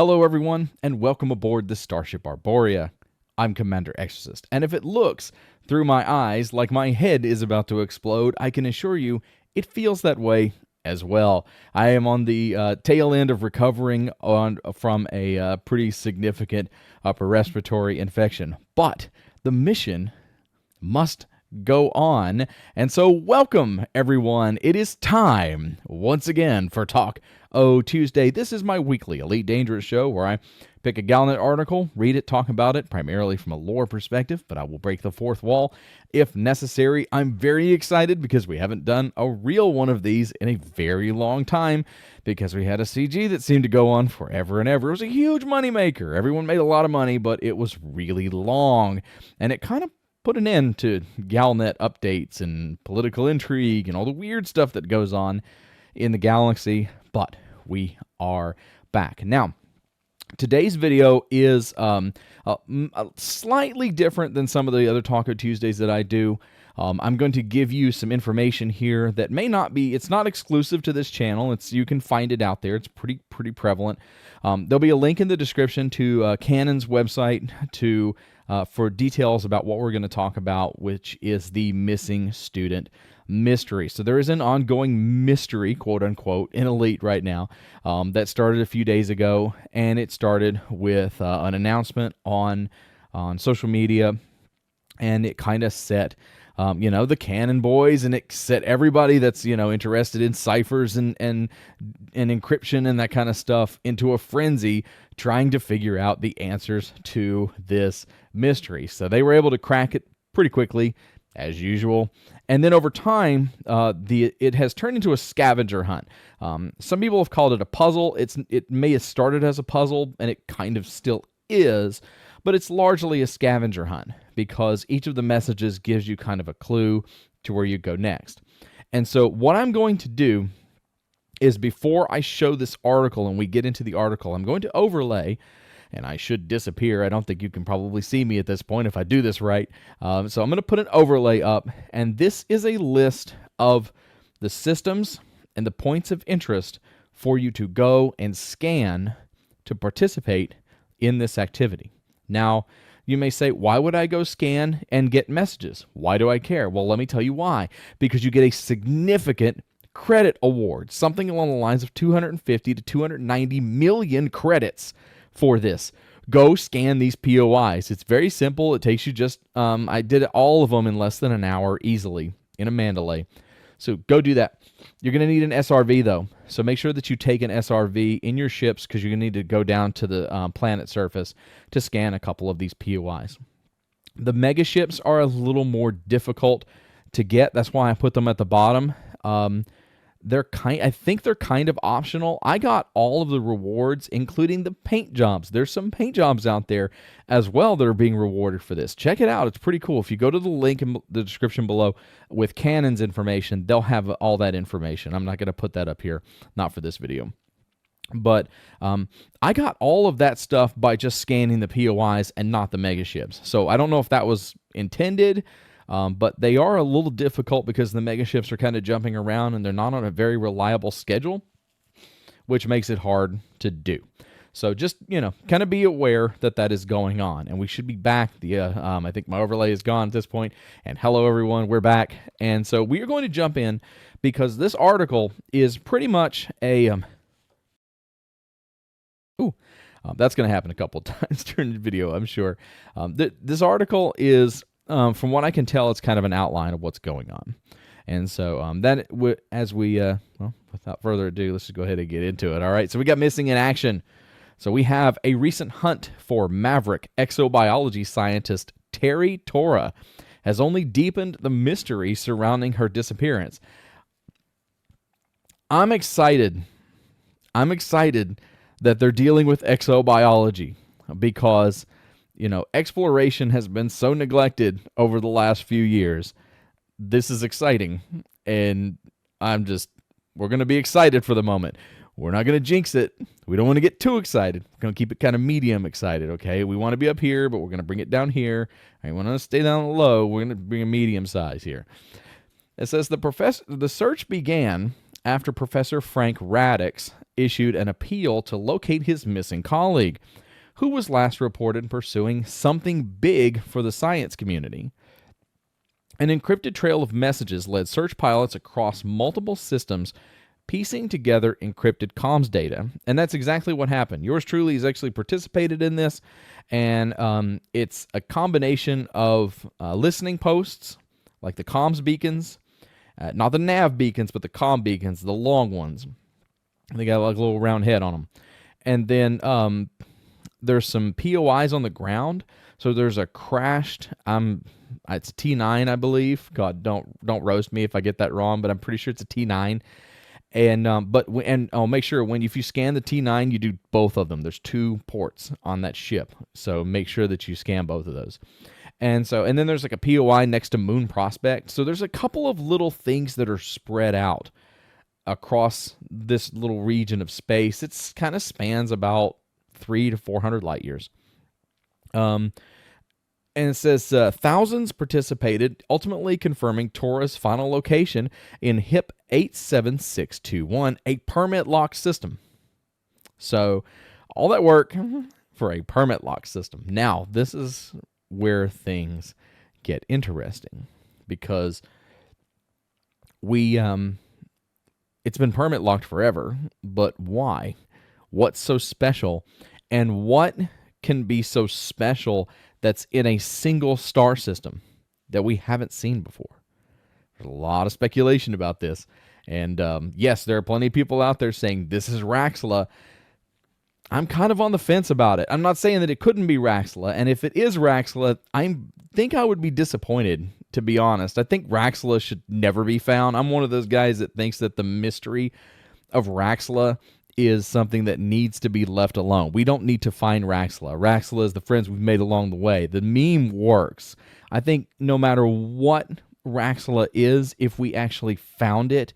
Hello everyone, and welcome aboard the Starship Arborea. I'm Commander Exorcist, and if it looks through my eyes like my head is about to explode, I can assure you it feels that way as well. I am on the tail end of recovering from a pretty significant upper respiratory infection, but the mission must go on. And so welcome everyone. It is time once again for Talk-O Tuesday. This is my weekly Elite Dangerous show where I pick a Galnet article, read it, talk about it, primarily from a lore perspective, but I will break the fourth wall if necessary. I'm very excited because we haven't done a real one of these in a very long time because we had a CG that seemed to go on forever and ever. It was a huge moneymaker. Everyone made a lot of money, but it was really long, and it kind of put an end to Galnet updates and political intrigue and all the weird stuff that goes on in the galaxy, but we are back. Now, today's video is slightly different than some of the other Taco Tuesdays that I do. I'm going to give you some information here that may not be, it's not exclusive to this channel. You can find it out there. It's pretty prevalent. There'll be a link in the description to Canon's website for details about what we're going to talk about, which is the missing student mystery. So there is an ongoing mystery, quote unquote, in Elite right now that started a few days ago, and it started with an announcement on social media, and it kind of set the Canon boys, and it set everybody that's, interested in ciphers and encryption and that kind of stuff into a frenzy trying to figure out the answers to this mystery. So they were able to crack it pretty quickly, as usual. And then over time, it has turned into a scavenger hunt. Some people have called it a puzzle. It may have started as a puzzle, and it kind of still is, but it's largely a scavenger hunt because each of the messages gives you kind of a clue to where you go next. And so what I'm going to do is, before I show this article and we get into the article, I'm going to overlay, and I should disappear. I don't think you can probably see me at this point if I do this right. So I'm going to put an overlay up, and this is a list of the systems and the points of interest for you to go and scan to participate in this activity. Now, you may say, why would I go scan and get messages? Why do I care? Well, let me tell you why. Because you get a significant credit award, something along the lines of 250 to 290 million credits for this. Go scan these POIs. It's very simple. It takes you just, I did all of them in less than an hour easily in a Mandalay. So go do that. You're going to need an SRV though. So make sure that you take an SRV in your ships because you're going to need to go down to the planet surface to scan a couple of these POIs. The mega ships are a little more difficult to get. That's why I put them at the bottom. I think they're kind of optional. I got all of the rewards, including the paint jobs. There's some paint jobs out there as well that are being rewarded for this. Check it out. It's pretty cool. If you go to the link in the description below with Canon's information, they'll have all that information. I'm not going to put that up here, not for this video. But I got all of that stuff by just scanning the POIs and not the mega ships. So I don't know if that was intended. But they are a little difficult because the mega ships are kind of jumping around and they're not on a very reliable schedule, which makes it hard to do. So just, kind of be aware that that is going on. And we should be back. I think my overlay is gone at this point. And hello, everyone. We're back. And so we are going to jump in because this article is pretty much a... that's going to happen a couple of times during the video, I'm sure. This article is... from what I can tell, it's kind of an outline of what's going on. And so without further ado, let's just go ahead and get into it. All right, so we got missing in action. So we have a recent hunt for maverick exobiology scientist Terri Tora has only deepened the mystery surrounding her disappearance. I'm excited that they're dealing with exobiology because... exploration has been so neglected over the last few years. This is exciting, and we're going to be excited for the moment. We're not going to jinx it. We don't want to get too excited. We're going to keep it kind of medium excited, okay? We want to be up here, but we're going to bring it down here. I want to stay down low. We're going to bring a medium size here. It says the search began after Professor Frank Radix issued an appeal to locate his missing colleague, who was last reported pursuing something big for the science community. An encrypted trail of messages led search pilots across multiple systems, piecing together encrypted comms data. And that's exactly what happened. Yours truly has actually participated in this, and it's a combination of listening posts, like the comms beacons, not the nav beacons, but the comm beacons, the long ones. They got like a little round head on them. And then there's some POIs on the ground. So there's a crashed, it's a T9, I believe. God, don't roast me if I get that wrong, but I'm pretty sure it's a T9. And I'll make sure if you scan the T9, you do both of them. There's 2 ports on that ship, so make sure that you scan both of those. And then there's like a POI next to Moon Prospect. So there's a couple of little things that are spread out across this little region of space. It's kind of spans about 300 to 400 light years. And it says thousands participated, ultimately confirming Tora's final location in HIP 87621, a permit lock system. So all that work for a permit lock system. Now, this is where things get interesting, because it's been permit locked forever, but why? What's so special? And what can be so special that's in a single star system that we haven't seen before? There's a lot of speculation about this. And yes, there are plenty of people out there saying this is Raxxla. I'm kind of on the fence about it. I'm not saying that it couldn't be Raxxla. And if it is Raxxla, I think I would be disappointed, to be honest. I think Raxxla should never be found. I'm one of those guys that thinks that the mystery of Raxxla is something that needs to be left alone. We don't need to find Raxxla. Raxxla is the friends we've made along the way. The meme works. I think no matter what Raxxla is, if we actually found it,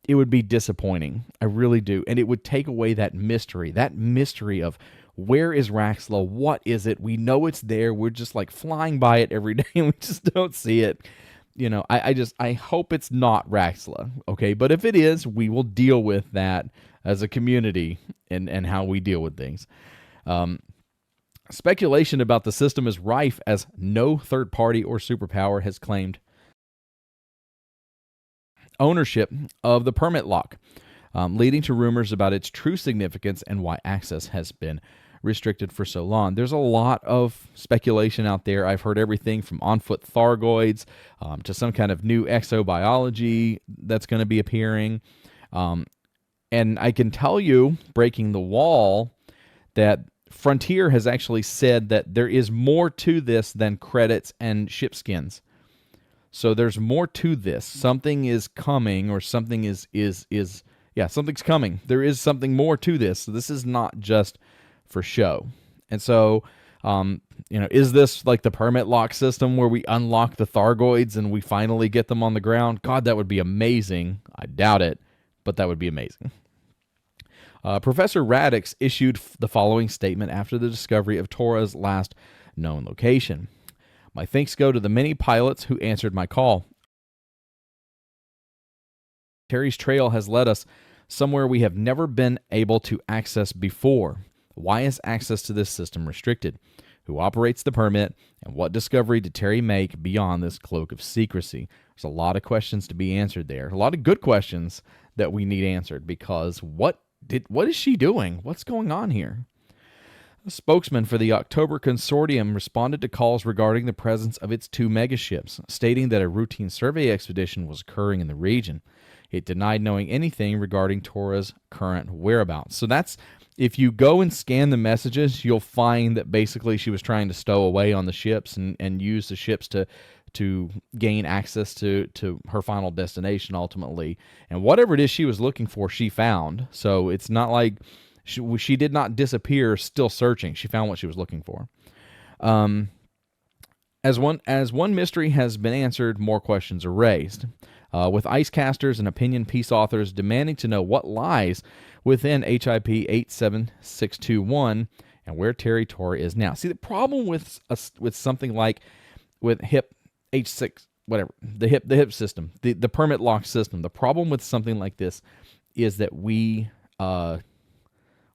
it would be disappointing. I really do. And it would take away that mystery of where is Raxxla? What is it? We know it's there. We're just like flying by it every day and we just don't see it. You know, I hope it's not Raxxla, okay? But if it is, we will deal with that as a community and how we deal with things. Speculation about the system is rife, as no third party or superpower has claimed ownership of the permit lock, leading to rumors about its true significance and why access has been restricted for so long. There's a lot of speculation out there. I've heard everything from on-foot Thargoids to some kind of new exobiology that's going to be appearing. And I can tell you, breaking the wall, that Frontier has actually said that there is more to this than credits and ship skins. So there's more to this. Something is coming, or something something's coming. There is something more to this. So this is not just for show. And so, is this like the permit lock system where we unlock the Thargoids and we finally get them on the ground? God, that would be amazing. I doubt it, but that would be amazing. Professor Radix issued the following statement after the discovery of Tora's last known location. My thanks go to the many pilots who answered my call. Terri's trail has led us somewhere we have never been able to access before. Why is access to this system restricted? Who operates the permit? And what discovery did Terri make beyond this cloak of secrecy? There's a lot of questions to be answered there. A lot of good questions that we need answered, because what is she doing? What's going on here? A spokesman for the October Consortium responded to calls regarding the presence of its 2 megaships, stating that a routine survey expedition was occurring in the region. It denied knowing anything regarding Tora's current whereabouts. So that's, if you go and scan the messages, you'll find that basically she was trying to stow away on the ships and use the ships to gain access to her final destination ultimately. And whatever it is she was looking for, she found. So it's not like she did not disappear still searching. She found what she was looking for. As one mystery has been answered, more questions are raised, with icecasters and opinion piece authors demanding to know what lies within HIP 87621 and where Terri Tora is now. See, the problem with something like with HIP H6, whatever, the HIP system, the permit lock system, the problem with something like this is that we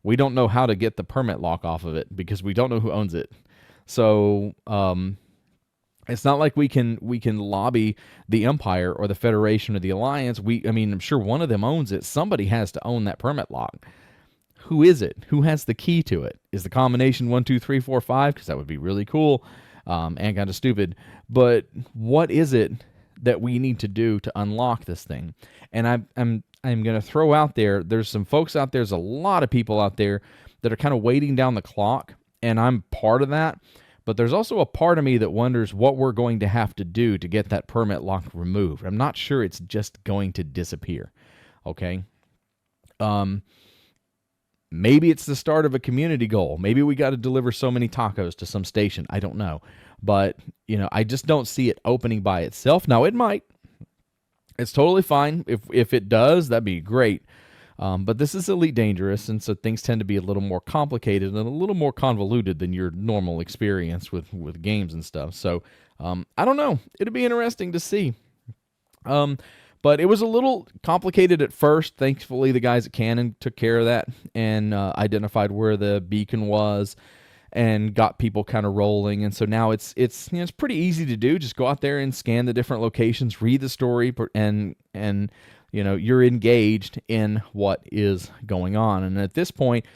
we don't know how to get the permit lock off of it because we don't know who owns it. So it's not like we can lobby the Empire or the Federation or the Alliance. I mean, I'm sure one of them owns it. Somebody has to own that permit lock. Who is it? Who has the key to it? Is the combination 1, 2, 3, 4, 5? Because that would be really cool and kind of stupid. But what is it that we need to do to unlock this thing? And I'm going to throw out there, there's some folks out there, there's a lot of people out there that are kind of waiting down the clock, and I'm part of that. But there's also a part of me that wonders what we're going to have to do to get that permit lock removed. I'm not sure it's just going to disappear. Okay? Maybe it's the start of a community goal. Maybe we got to deliver so many tacos to some station. I don't know. But, I just don't see it opening by itself. Now, it might. It's totally fine. If it does, that'd be great. But this is Elite Dangerous, and so things tend to be a little more complicated and a little more convoluted than your normal experience with games and stuff. So, I don't know. It'll be interesting to see. But it was a little complicated at first. Thankfully, the guys at Canon took care of that and identified where the beacon was and got people kind of rolling. And so now it's pretty easy to do. Just go out there and scan the different locations, read the story, and you're engaged in what is going on. And at this point,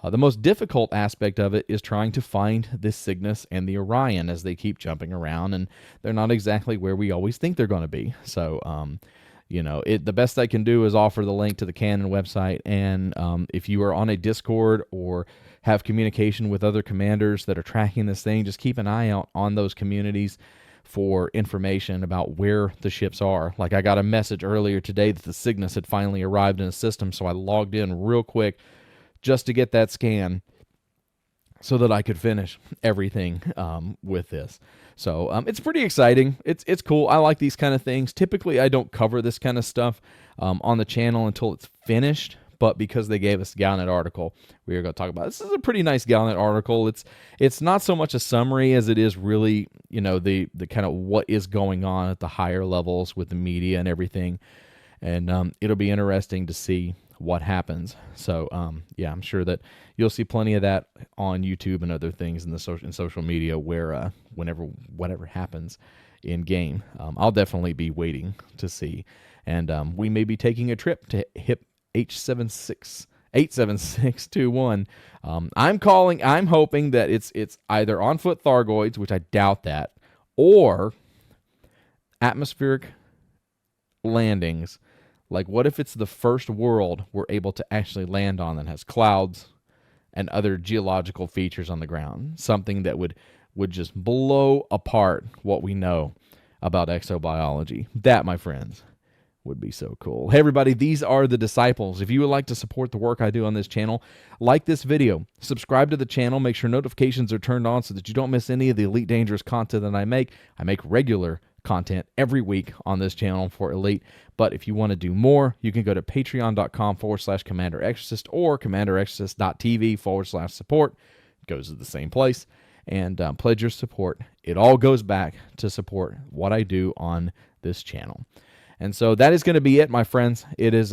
the most difficult aspect of it is trying to find the Cygnus and the Orion as they keep jumping around, and they're not exactly where we always think they're going to be. So, the best I can do is offer the link to the Canon website, and if you are on a Discord or have communication with other commanders that are tracking this thing, just keep an eye out on those communities for information about where the ships are. Like, I got a message earlier today that the Cygnus had finally arrived in a system, so I logged in real quick just to get that scan so that I could finish everything with this. So it's pretty exciting. It's cool. I like these kind of things. Typically, I don't cover this kind of stuff on the channel until it's finished, but because they gave us a Galnet article, we are going to talk about it. This is a pretty nice Galnet article. It's not so much a summary as it is really, the kind of what is going on at the higher levels with the media and everything. And it'll be interesting to see what happens. So, I'm sure that you'll see plenty of that on YouTube and other things in social media where whatever happens in game, I'll definitely be waiting to see. And we may be taking a trip to HIP H7687621. I'm hoping that it's either on foot Thargoids, which I doubt that, or atmospheric landings. Like, what if it's the first world we're able to actually land on that has clouds and other geological features on the ground? Something that would just blow apart what we know about exobiology. That, my friends, would be so cool. Hey, everybody, these are the Disciples. If you would like to support the work I do on this channel, like this video, subscribe to the channel, make sure notifications are turned on so that you don't miss any of the Elite Dangerous content that I make. I make regular content every week on this channel for Elite. But if you want to do more, you can go to patreon.com/CommanderExorcist or commanderexorcist.tv/support. Goes to the same place. And pledge your support. It all goes back to support what I do on this channel. And so that is going to be it, my friends. It is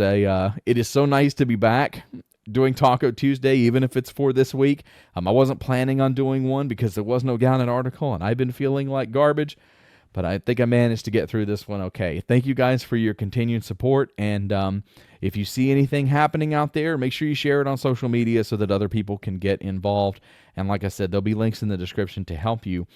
so nice to be back doing Taco Tuesday, even if it's for this week. I wasn't planning on doing one because there was no Galnet article, and I've been feeling like garbage. But I think I managed to get through this one okay. Thank you guys for your continued support. And if you see anything happening out there, make sure you share it on social media so that other people can get involved. And like I said, there'll be links in the description to help you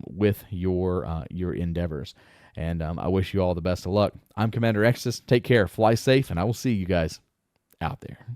with your endeavors. And I wish you all the best of luck. I'm Commander Exorcist. Take care. Fly safe. And I will see you guys out there.